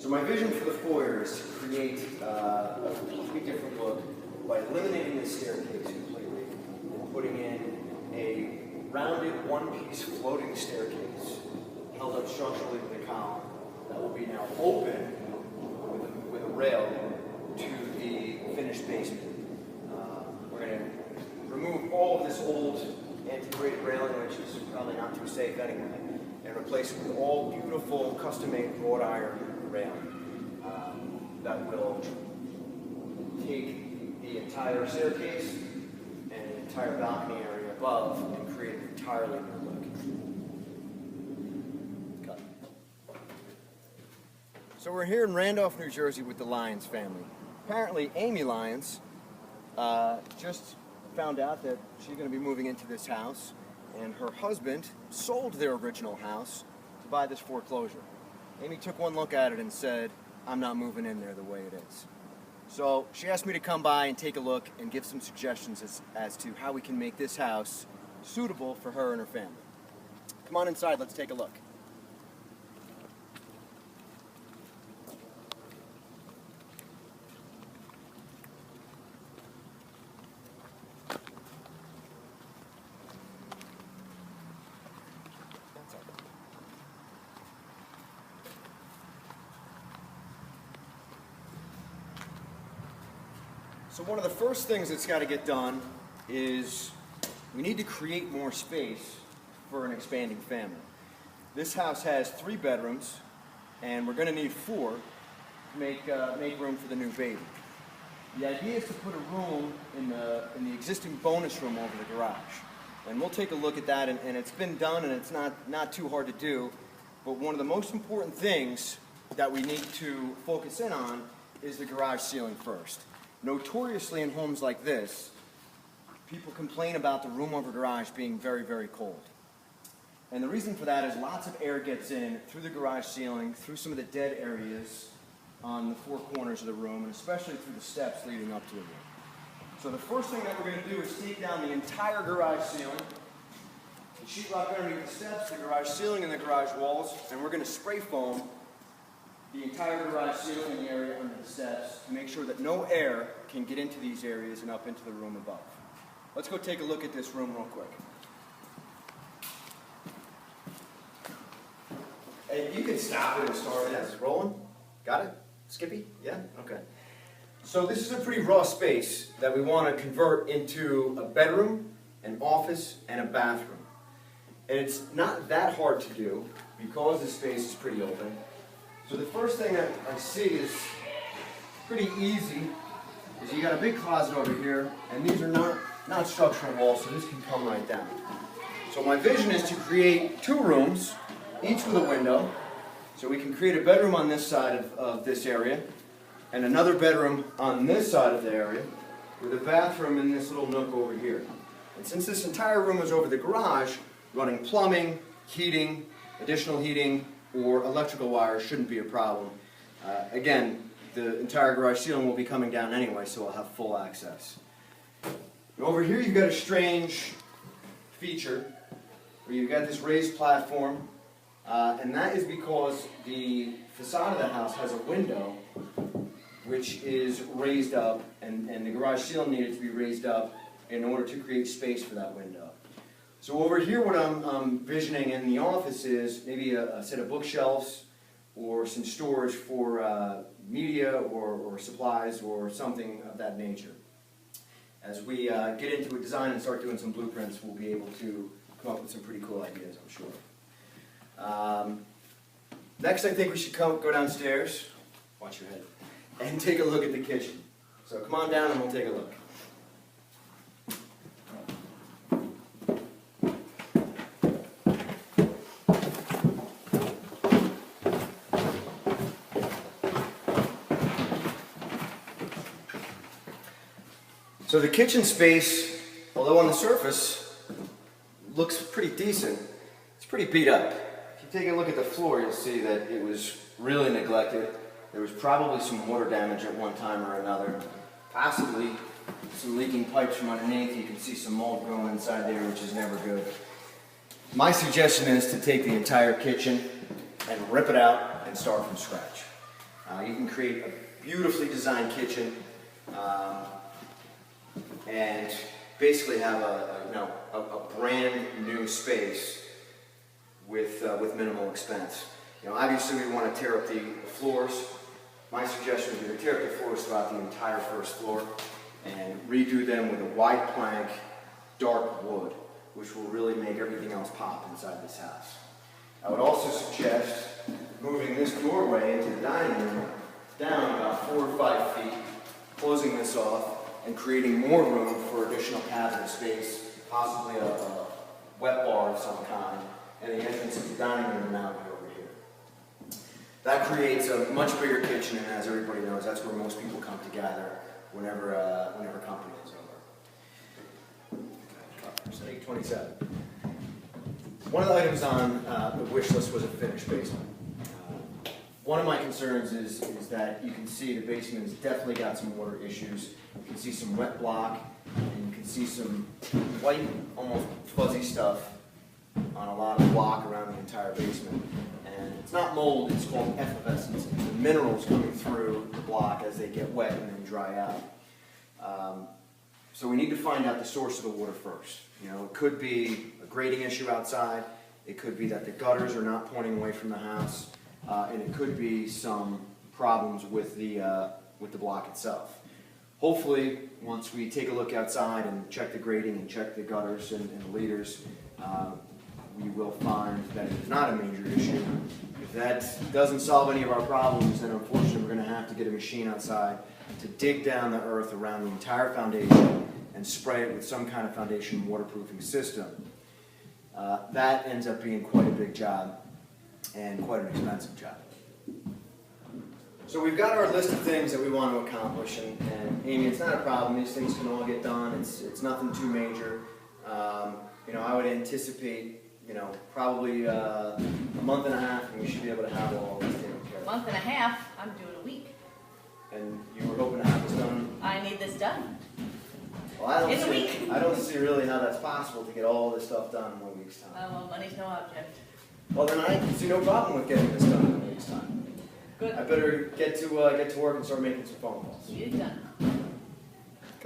So my vision for the foyer is to create a completely different look by eliminating the staircase completely and putting in a rounded one-piece floating staircase held up structurally with a column that will be now open with a rail to the finished basement. We're going to remove all of this old antiquated railing, which is probably not too safe anyway, and replace it with all beautiful custom-made wrought iron railing that will take the entire staircase and the entire balcony area above and create an entirely new look. Cut. So we're here in Randolph, New Jersey with the Lyons family. Apparently Amy Lyons just found out that she's going to be moving into this house, and her husband sold their original house to buy this foreclosure. Amy took one look at it and said, "I'm not moving in there the way it is." So she asked me to come by and take a look and give some suggestions as to how we can make this house suitable for her and her family. Come on inside, let's take a look. So one of the first things that's got to get done is we need to create more space for an expanding family. This house has 3 bedrooms, and we're going to need 4 to make room for the new baby. The idea is to put a room in the existing bonus room over the garage, and we'll take a look at that. And it's been done, and it's not too hard to do. But one of the most important things that we need to focus in on is the garage ceiling first. Notoriously in homes like this, people complain about the room over garage being very, very cold. And the reason for that is lots of air gets in through the garage ceiling, through some of the dead areas on the 4 corners of the room, and especially through the steps leading up to the room. So the first thing that we're going to do is take down the entire garage ceiling, the sheetrock underneath the steps, the garage ceiling, and the garage walls, and we're going to spray foam the entire garage ceiling area under the steps to make sure that no air can get into these areas and up into the room above. Let's go take a look at this room real quick. Hey, you can stop it and start it. It's rolling. Got it? Skippy? Yeah? Okay. So this is a pretty raw space that we want to convert into a bedroom, an office, and a bathroom. And it's not that hard to do because the space is pretty open. So the first thing that I see is pretty easy, is you got a big closet over here, and these are not structural walls, so this can come right down. So my vision is to create 2 rooms, each with a window, so we can create a bedroom on this side of this area, and another bedroom on this side of the area, with a bathroom in this little nook over here. And since this entire room is over the garage, running plumbing, heating, additional heating, or electrical wires shouldn't be a problem. Again, the entire garage ceiling will be coming down anyway, so I'll have full access. Over here you've got a strange feature where you've got this raised platform, and that is because the facade of the house has a window which is raised up, and the garage ceiling needed to be raised up in order to create space for that window. So over here what I'm visioning in the office is maybe a set of bookshelves or some storage for media or supplies or something of that nature. As we get into a design and start doing some blueprints, we'll be able to come up with some pretty cool ideas, I'm sure. Next, I think we should go downstairs, watch your head, and take a look at the kitchen. So come on down and we'll take a look. So the kitchen space, although on the surface looks pretty decent, it's pretty beat up. If you take a look at the floor, you'll see that it was really neglected. There was probably some water damage at one time or another, possibly some leaking pipes from underneath. You can see some mold growing inside there, which is never good. My suggestion is to take the entire kitchen and rip it out and start from scratch. You can create a beautifully designed kitchen and basically have a brand new space with minimal expense. Obviously we want to tear up the floors. My suggestion would be to tear up the floors throughout the entire first floor and redo them with a wide plank, dark wood, which will really make everything else pop inside this house. I would also suggest moving this doorway into the dining room down about 4 or 5 feet, closing this off, and creating more room for additional cabinet space, possibly a wet bar of some kind, and the entrance to the dining room now would be over here. That creates a much bigger kitchen, and as everybody knows, that's where most people come to gather whenever company is over. So 827. One of the items on the wish list was a finished basement. One of my concerns is that you can see the basement has definitely got some water issues. You can see some wet block, and you can see some white, almost fuzzy stuff on a lot of block around the entire basement. And it's not mold, it's called effervescence. It's the minerals coming through the block as they get wet and then dry out. So we need to find out the source of the water first. It could be a grading issue outside. It could be that the gutters are not pointing away from the house. And it could be some problems with the block itself. Hopefully, once we take a look outside and check the grading and check the gutters and the leaders, we will find that it's not a major issue. If that doesn't solve any of our problems, then unfortunately we're going to have to get a machine outside to dig down the earth around the entire foundation and spray it with some kind of foundation waterproofing system. That ends up being quite a big job and quite an expensive job. So we've got our list of things that we want to accomplish, and Amy, it's not a problem. These things can all get done. It's nothing too major. I would anticipate, probably a month and a half, and we should be able to have all this taken care of. A month and a half? I'm doing a week. And you were hoping to have this done? I need this done. Well, I don't see really how that's possible to get all this stuff done in 1 week's time. Well, money's no object. Well, then I see no problem with getting this done in 1 week's time. Good. I better get to work and start making some phone calls. You're done.